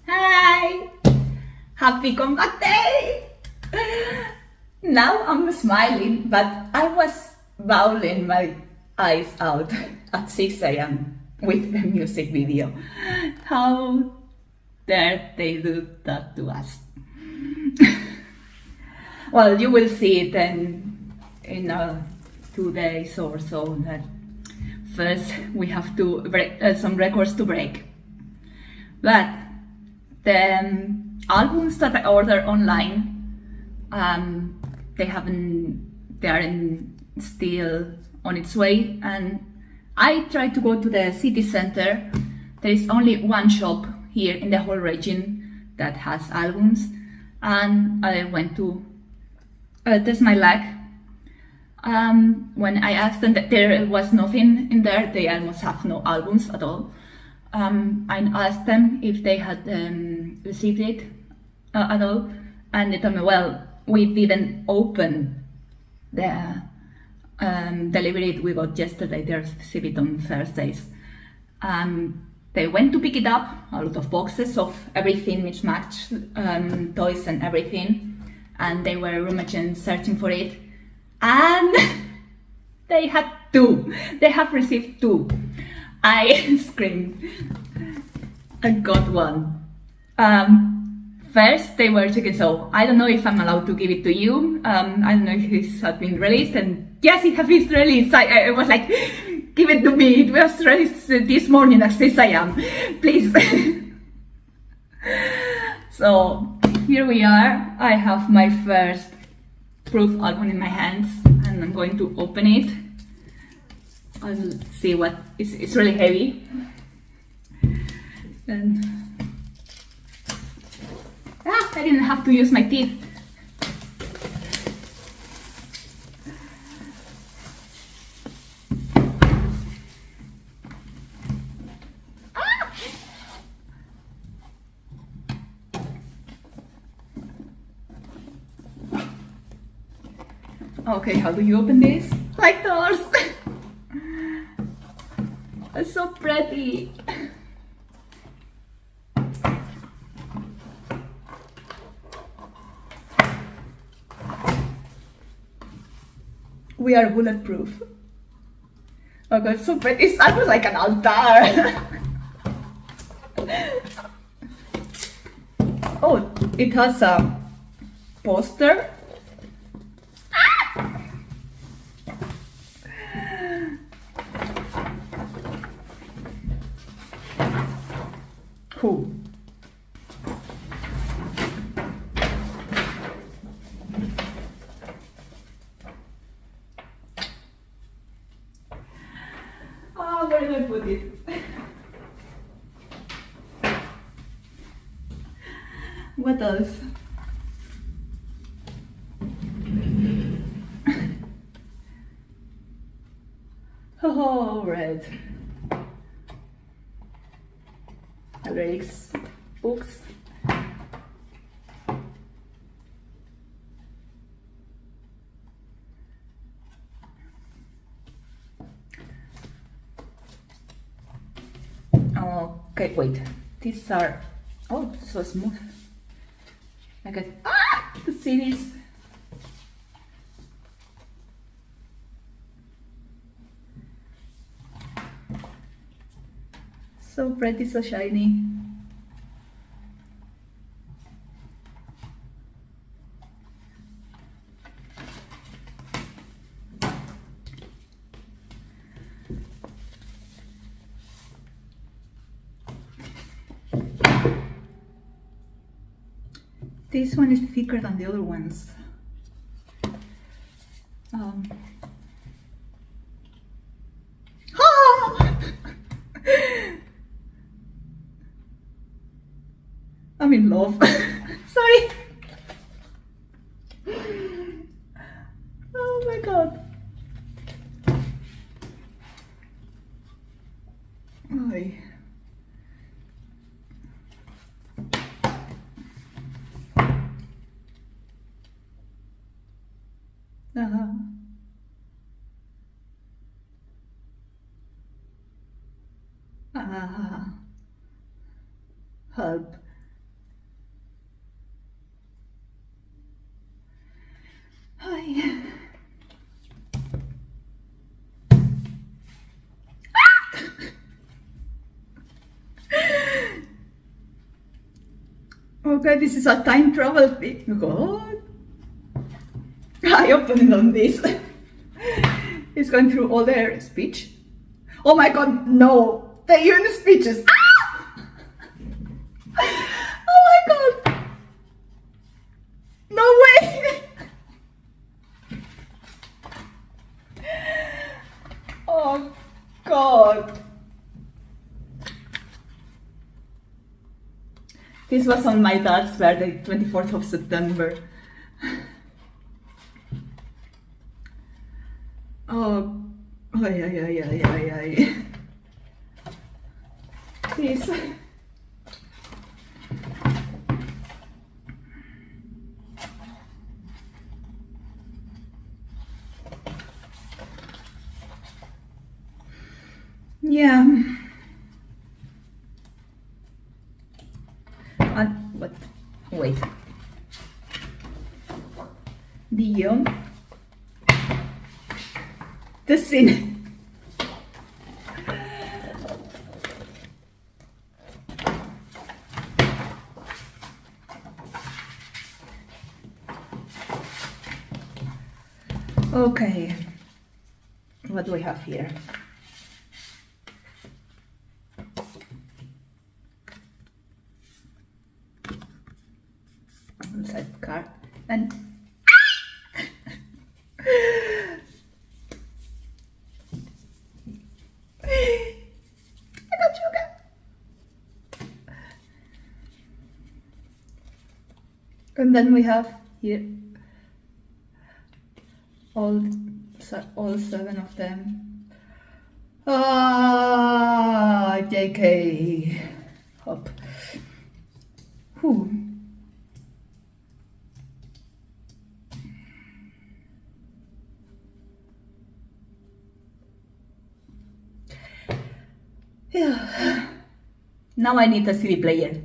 Hi! Happy comeback day! Now I'm smiling, but I was bawling my eyes out at 6 a.m. with the music video. How dare they do that to us? Well, you will see it in 2 days or so. That first we have to break some records to break. But the albums that I ordered online, they aren't still on its way, and I tried to go to the city center. There is only one shop here in the whole region that has albums, and I went to test my luck. When I asked them that there was nothing in there, they almost have no albums at all. I asked them if they had received it at all, and they told me, well, we didn't open the delivery we got yesterday. They received it on Thursdays. They went to pick it up, a lot of boxes of everything mismatched, toys and everything, and they were rummaging, searching for it, and they had two. They have received two. I screamed. I got one. First, they were checking, so I don't know if I'm allowed to give it to you. I don't know if this had been released, and yes, it has been released. I was like, give it to me. It was released this morning at 6 a.m. Please. So here we are. I have my first proof album in my hands, and I'm going to open it. I'll see what it's really heavy. And I didn't have to use my teeth. Okay, how do you open this? Like doors. It's so pretty. We are bulletproof. Oh god, it's so pretty. It's almost like an altar. Oh, it has a poster. Cool. Oh, where did I put it? What else? Oh, red. Lyrics, books. Okay, wait. These are so smooth. I got the CDs. So pretty, so shiny. This one is thicker than the other ones. I'm in love. Sorry. Oh my god. Ay. Help. Okay, this is a time travel thing. God. I opened on this. He's going through all their speech. Oh my god, no! The UN speeches! Ah! Oh my god! No way! Oh god! This was on my dad's birthday, 24th of September. Oh, ay. This. Yeah. What? Wait. Beyond the scene. Okay. What do we have here? Inside card and I got sugar. And then we have here all 7 of them. Ah, JK. Hop. Whew. Yeah. Now I need a CD player.